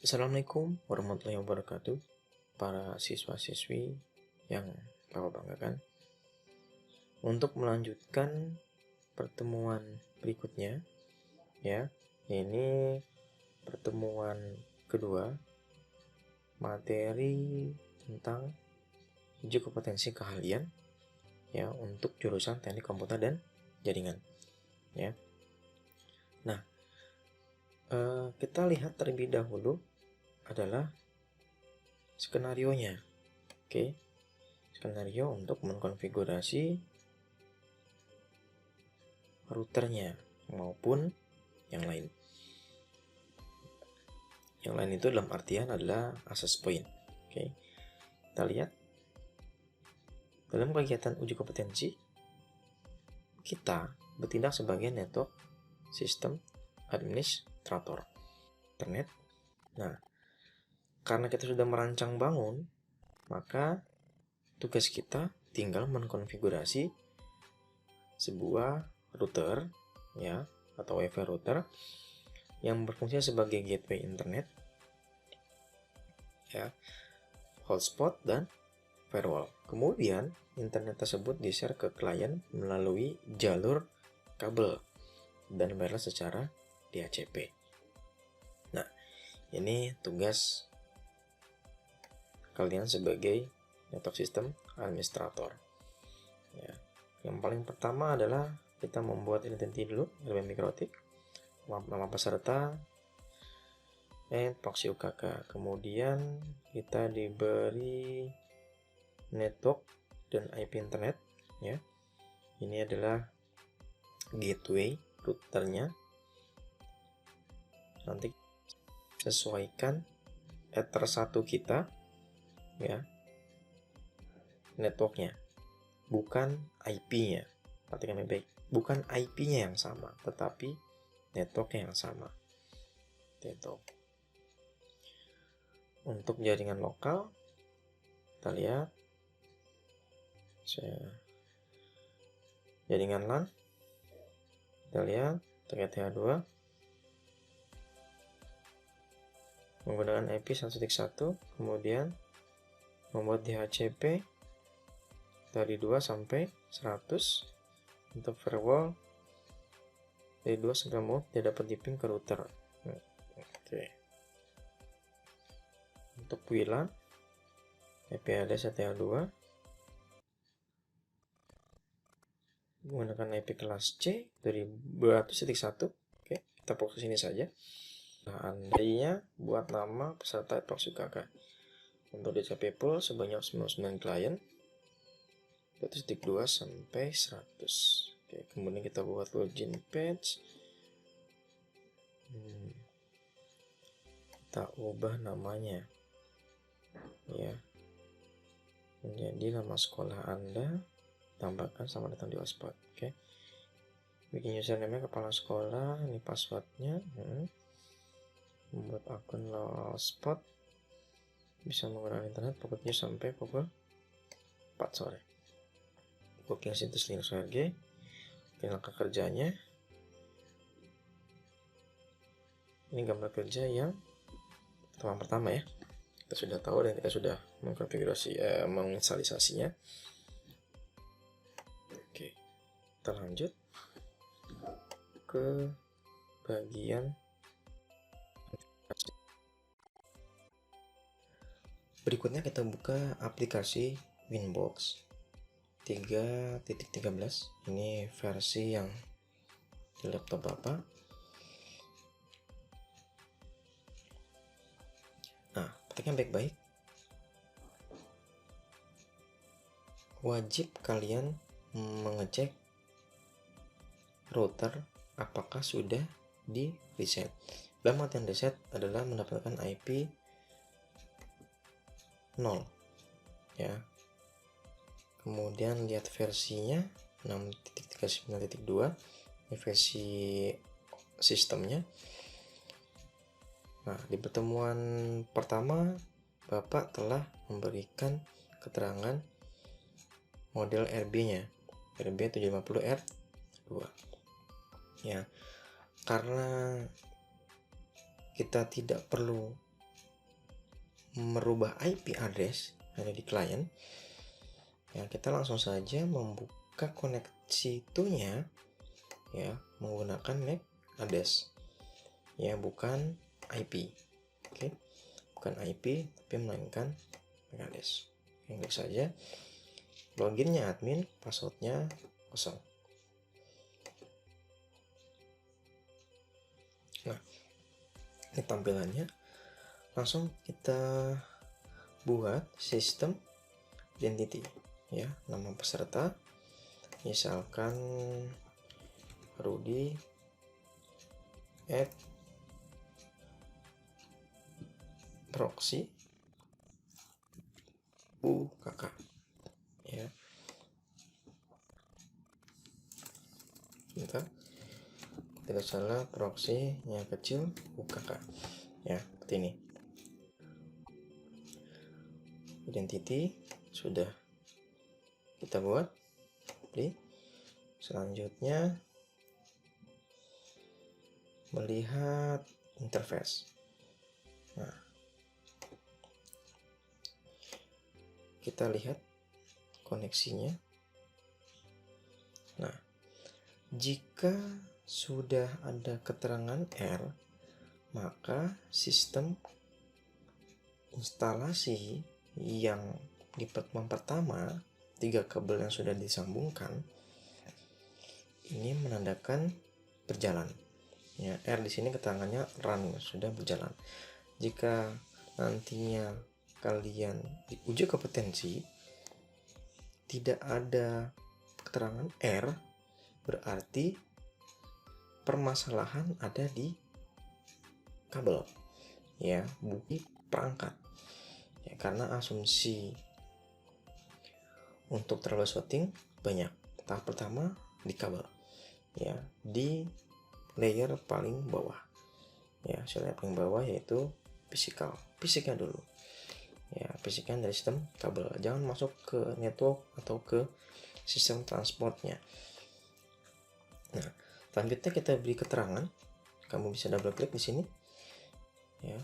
Assalamualaikum warahmatullahi wabarakatuh, para siswa-siswi yang Bapak banggakan. Untuk melanjutkan pertemuan berikutnya, ya, ini pertemuan kedua, materi tentang uji kompetensi keahlian, ya, untuk jurusan Teknik Komputer dan Jaringan, ya. Nah, kita lihat terlebih dahulu adalah skenarionya. Oke. Skenario untuk mengkonfigurasi routernya maupun yang lain. Yang lain itu dalam artian adalah access point. Oke. Kita lihat dalam kegiatan uji kompetensi kita bertindak sebagai network system administrator internet. Nah, karena kita sudah merancang bangun, maka tugas kita tinggal mengkonfigurasi sebuah router, ya, atau WiFi router yang berfungsi sebagai gateway internet, ya, hotspot dan firewall. Kemudian internet tersebut di-share ke klien melalui jalur kabel dan wireless secara DHCP. Nah, ini tugas kalian sebagai network system administrator. Ya. Yang paling pertama adalah kita membuat identity dulu, LB mikrotik, nama peserta, proxy UKK. Kemudian kita diberi network dan IP internet, ya. Ini adalah gateway routernya. Nanti sesuaikan ether 1 kita, ya, networknya, bukan IP-nya. Perhatikan baik-baik, bukan IP-nya yang sama, tetapi networknya yang sama. Itu. Untuk jaringan lokal, kita lihat jaringan LAN, kita lihat TH2 menggunakan IP 1.1, kemudian membuat DHCP dari 2 sampai 100. Untuk firewall dari 2 sampai 4 tidak dapat di-ping ke router. Oke. Untuk WLAN IP address TH2 menggunakan IP kelas C dari 200.1. Oke, kita fokus ini saja. Nah, andainya buat nama peserta proxy UKK. Untuk DHCP pool sebanyak 99 klien, 200.2 sampai 100. Oke, kemudian kita buat login page. Kita ubah namanya, ya, menjadi nama sekolah Anda. Tambahkan selamat datang di hotspot. Oke, bikin username kepala sekolah, ini passwordnya. Membuat akun hotspot bisa menggunakan internet pokoknya sampai pukul 4 sore. Booking situs Linux ORG. Ini langkah kerjanya. Ini gambar kerja yang pertama ya. Kita sudah tahu dan kita sudah mengkonfigurasi, menginstalisasinya. Oke, kita lanjut ke bagian berikutnya. Kita buka aplikasi Winbox 3.13. Ini versi yang di laptop Bapak. Nah, perhatikan baik-baik. Wajib kalian mengecek router apakah sudah di reset. Dalam artian reset adalah mendapatkan IP 0, ya. Kemudian lihat versinya 6.39.2, ini versi sistemnya. Nah, di pertemuan pertama Bapak telah memberikan keterangan model RB-nya, RB750R2. Ya, karena kita tidak perlu merubah IP address ada di klien, ya kita langsung saja membuka koneksi itunya ya menggunakan MAC address ya, bukan IP. Oke, bukan IP tapi melainkan MAC address. Klik saja, loginnya admin, passwordnya kosong. Nah, ini tampilannya. Langsung kita buat sistem identity ya, nama peserta misalkan Rudy @proxy UKK ya. Bentar, tidak salah, proxy yang kecil UKK ya, seperti ini. Identity sudah kita buat. Selanjutnya melihat interface. Nah, kita lihat koneksinya. Nah, jika sudah ada keterangan R, maka sistem instalasi yang di pertemuan pertama 3 kabel yang sudah disambungkan ini menandakan berjalan. Ya, R di sini keterangannya run, sudah berjalan. Jika nantinya kalian diuji kompetensi tidak ada keterangan R, berarti permasalahan ada di kabel ya, bukan perangkat ya, karena asumsi untuk troubleshooting banyak. Tahap pertama di kabel ya, di layer paling bawah ya, layer paling bawah yaitu fisiknya dulu ya, fisiknya dari sistem kabel, jangan masuk ke network atau ke sistem transportnya. Nah, selanjutnya kita beri keterangan, kamu bisa double klik di sini ya,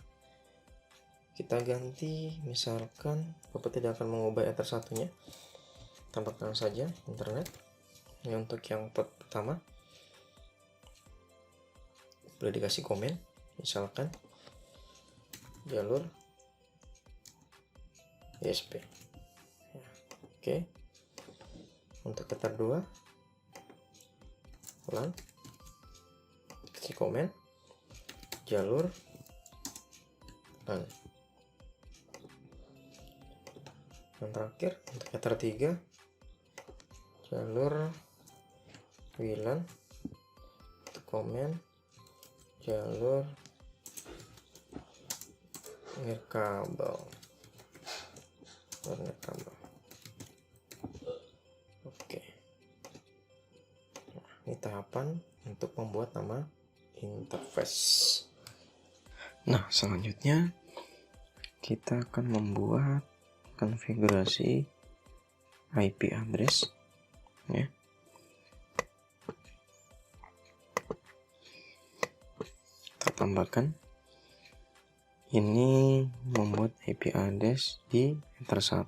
kita ganti misalkan Bapak tidak akan mengubah Ether satunya, tambahkan saja internet. Ini untuk yang pertama boleh dikasih komen, misalkan jalur ISP ya. Oke, untuk Ether 2 LAN, kasih komen jalur LAN. Yang terakhir untuk Ether 3 jalur WLAN, komen jalur nirkabel. Oke, nah, ini tahapan untuk membuat nama interface. Nah, selanjutnya kita akan membuat konfigurasi IP address ya. Kita tambahkan ini, membuat IP address di Ether 1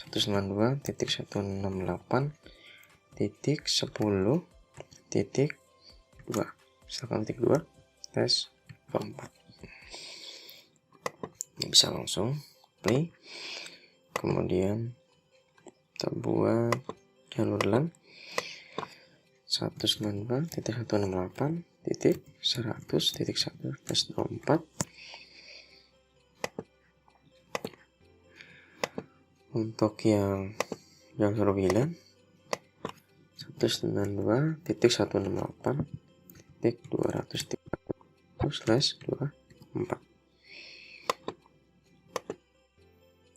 192.168.10.2 misalkan titik 2 tes 4. Ini bisa langsung play. Kemudian kita buat jalur LAN 192.168.100.1/24. Untuk yang jalur WLAN 192.168.230/24.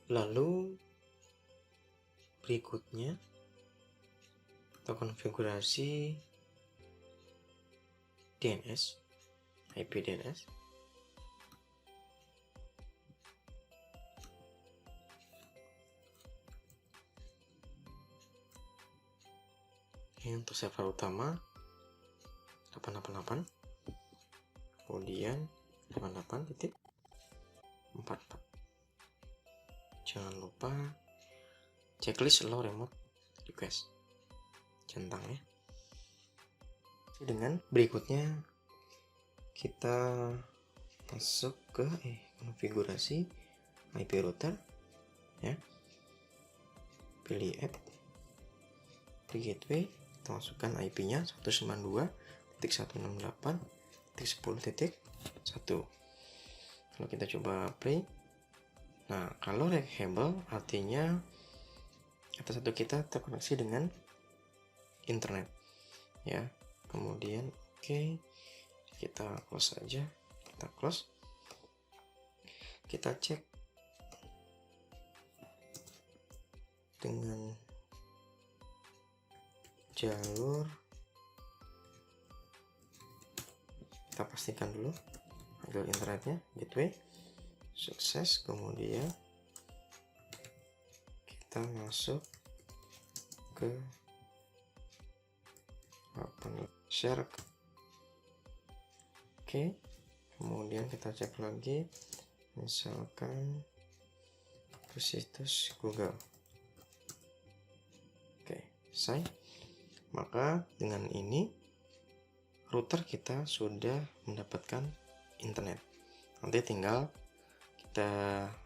Lalu berikutnya kita konfigurasi DNS, IP DNS. Ini untuk server utama 888, kemudian 88.168.100.1/24. 44. Jangan lupa checklist allow remote request, centang ya. Dengan berikutnya kita masuk ke konfigurasi IP router ya, pilih add, di gateway kita masukkan IP-nya 192.168.10.1. Kalau kita coba play, nah kalau reachable artinya kata satu kita terkoneksi dengan internet ya. Kemudian kita close saja, kita close, kita cek dengan jalur, kita pastikan dulu jalur internetnya gateway sukses. Kemudian kita masuk ke share. Kemudian kita cek lagi, misalkan ke situs Google. Selesai. Maka dengan ini router kita sudah mendapatkan internet. Nanti tinggal kita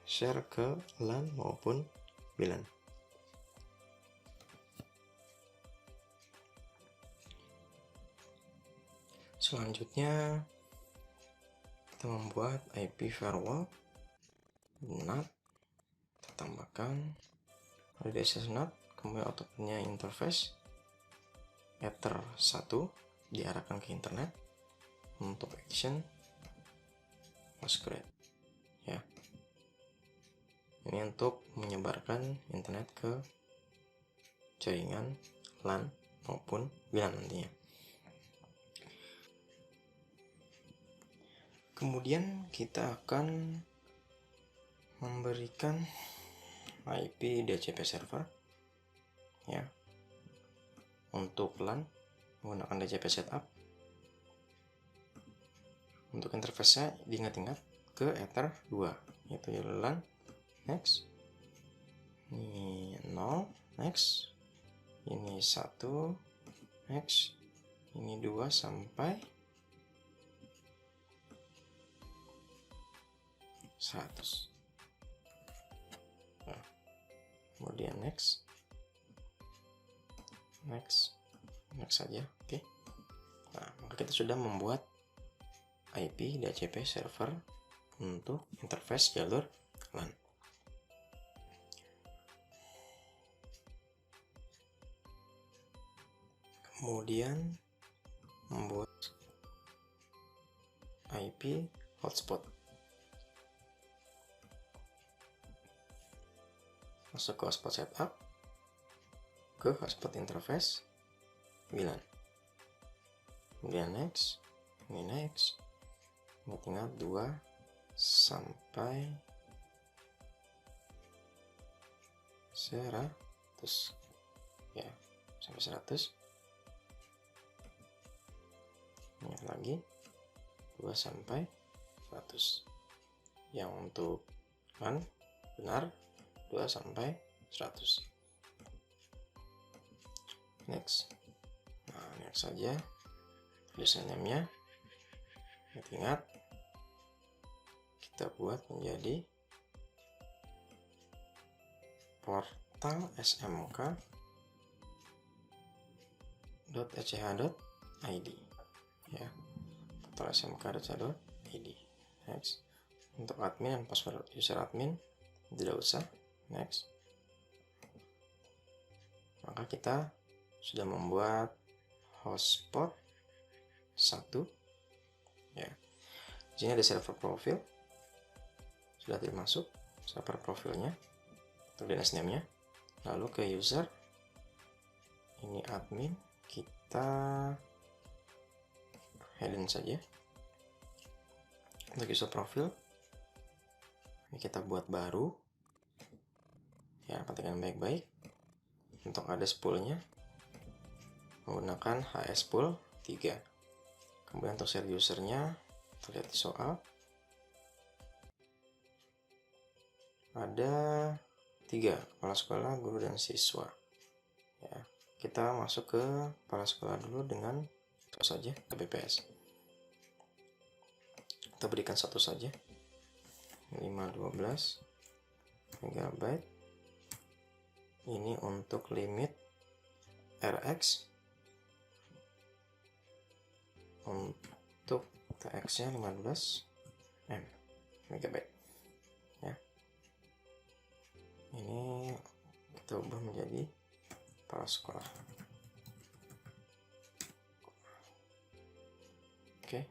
share ke LAN maupun WLAN. Selanjutnya kita membuat IP firewall NAT, kita tambahkan DSS NAT, kemudian outputnya interface Ether 1 diarahkan ke internet untuk action masquerade ya. Ini untuk menyebarkan internet ke jaringan LAN maupun WLAN nantinya. Kemudian kita akan memberikan IP DHCP server ya. Untuk LAN menggunakan DHCP setup. Untuk interface-nya diingat-ingat ke Ether 2, yaitu LAN next, ini 0 next, ini 1 next, ini 2 sampai 100. Nah, kemudian next saja. Nah, maka kita sudah membuat IP DHCP server untuk interface jalur LAN. Kemudian membuat IP hotspot. Masuk ke hotspot setup, ke hotspot interface WLAN. Kemudian next, ini next, ingat 2 sampai 100 ya, sampai 100. Ingat lagi 2 sampai 100. Yang untuk LAN benar 2 sampai 100. Next. Nah, next saja. Username-nya ingat kita buat menjadi portal smk.ech.id ya, portal smk.ech.id. Next. Untuk admin dan password user admin tidak usah. Next. Maka kita sudah membuat hotspot 1 ya. Di sini ada server profil, sudah termasuk server profilnya untuk DNS name-nya. Lalu ke user, ini admin, kita hidden saja. Untuk user profil ini kita buat baru ya, perhatikan baik-baik. Untuk ada spoolnya menggunakan HS spool 3. Kemudian untuk share usernya terlihat di soal. ada 3, kepala sekolah, guru, dan siswa. Ya, kita masuk ke kepala sekolah dulu dengan satu saja kbps. Kita berikan satu saja, 512 MB. Ini untuk limit RX, untuk TX nya 15 MB ya. Ini kita ubah menjadi kepala sekolah. Oke,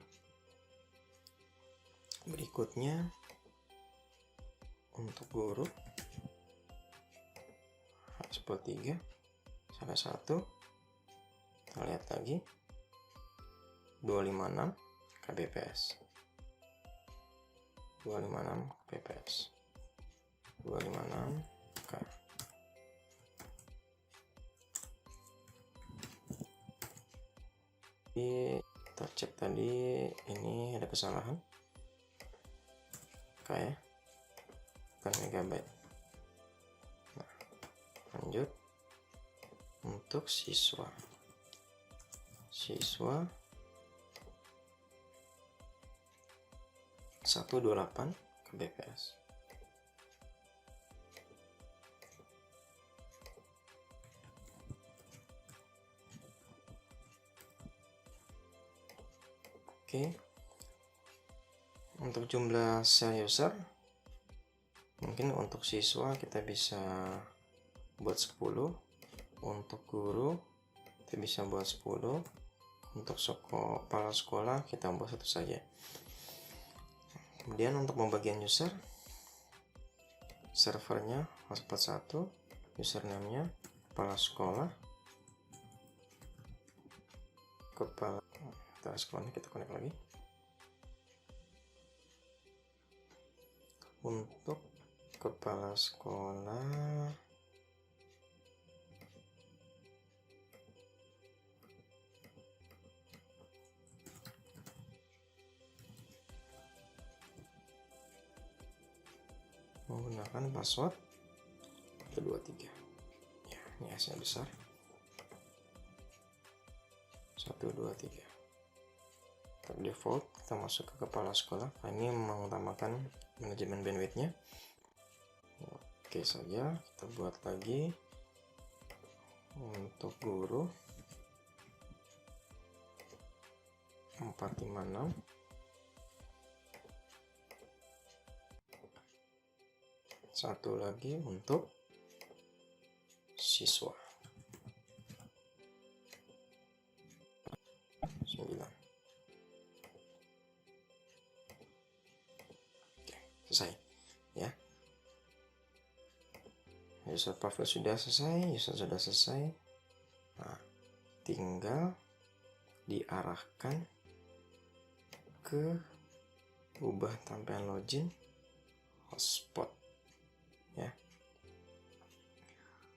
berikutnya untuk guru H13 salah satu, kita lihat lagi 256 kbps, 256 kbps, 256 k. Kita cek tadi ini ada kesalahan kayak bukan megabyte. Nah, lanjut untuk siswa 128 kbps. Oke, untuk jumlah sel user mungkin untuk siswa kita bisa buat 10, untuk guru kita bisa buat 10, untuk kepala sekolah kita buat 1 saja. Kemudian untuk pembagian user, servernya hotspot 1, username-nya kepala sekolah, sekolahnya kita connect lagi. Untuk kepala sekolah menggunakan password 123 ya, ini S-nya besar 123. Default kita masuk ke kepala sekolah. Nah, ini mengutamakan manajemen bandwidth-nya. Oke saja, kita buat lagi untuk guru 456, satu lagi untuk siswa 9. Selesai ya. User profile sudah selesai, user sudah selesai. Nah, tinggal diarahkan ke ubah tampilan login hotspot ya.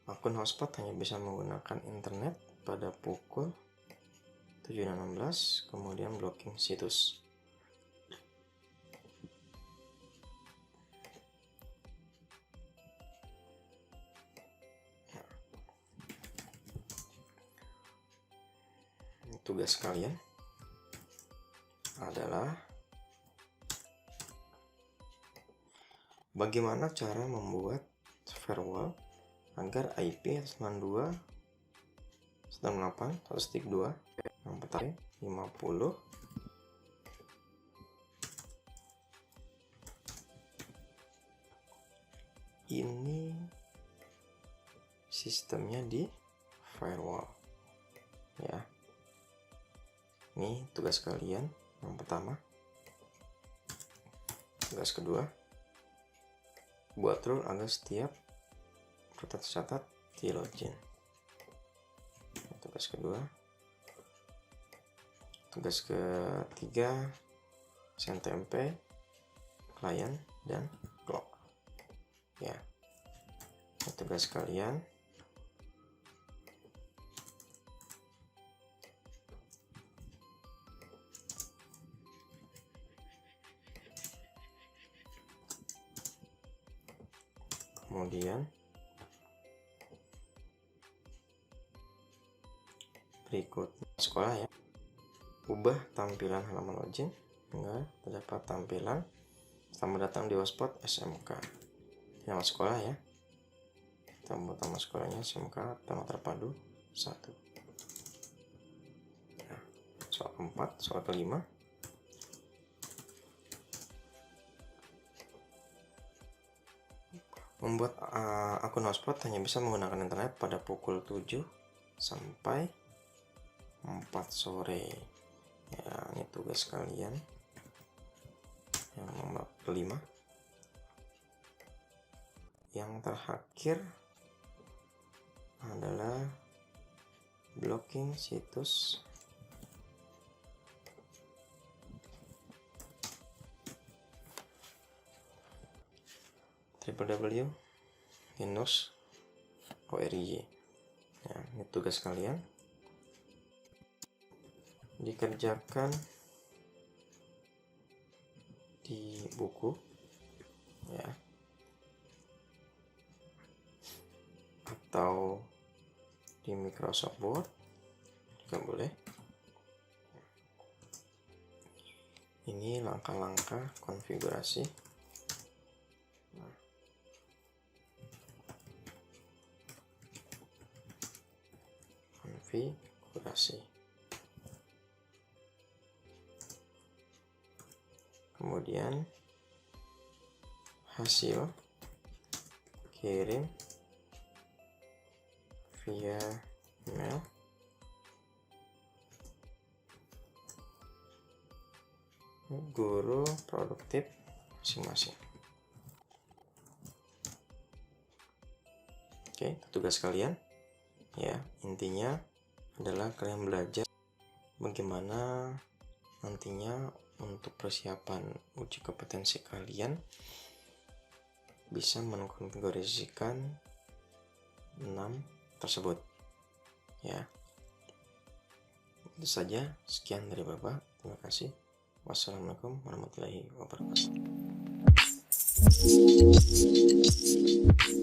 Akun hotspot hanya bisa menggunakan internet pada pukul 7.16, kemudian blocking situs. Tugas kalian adalah bagaimana cara membuat firewall agar IP 192.168.1.2 yang pertama 50 ini sistemnya di firewall ya. Ini tugas kalian yang pertama. Tugas kedua, buat rule agar setiap tercatat di login. Tugas kedua. Tugas ketiga, SNMP, klien, dan clock. Ya, tugas kalian. Kemudian berikutnya sekolah ya, ubah tampilan halaman login hingga terdapat tampilan selamat datang di Hotspot SMK. Nama sekolah ya, kita buat nama sekolahnya SMK Taman Terpadu 1. Nah, soal keempat, soal kelima, membuat akun hotspot hanya bisa menggunakan internet pada pukul 7 sampai 4 sore. Ya, ini tugas kalian yang nomor kelima. Yang terakhir adalah blocking situs www.linux.org. Ya, ini tugas kalian, dikerjakan di buku ya, atau di Microsoft Word juga boleh. Ini langkah-langkah konfigurasi. Kemudian hasil kirim via email, guru produktif masing-masing. Oke, tugas kalian ya, intinya adalah kalian belajar bagaimana nantinya untuk persiapan uji kompetensi kalian bisa mengkonfigurasikan 6 tersebut ya. Itu saja, sekian dari Bapak, terima kasih. Wassalamualaikum warahmatullahi wabarakatuh.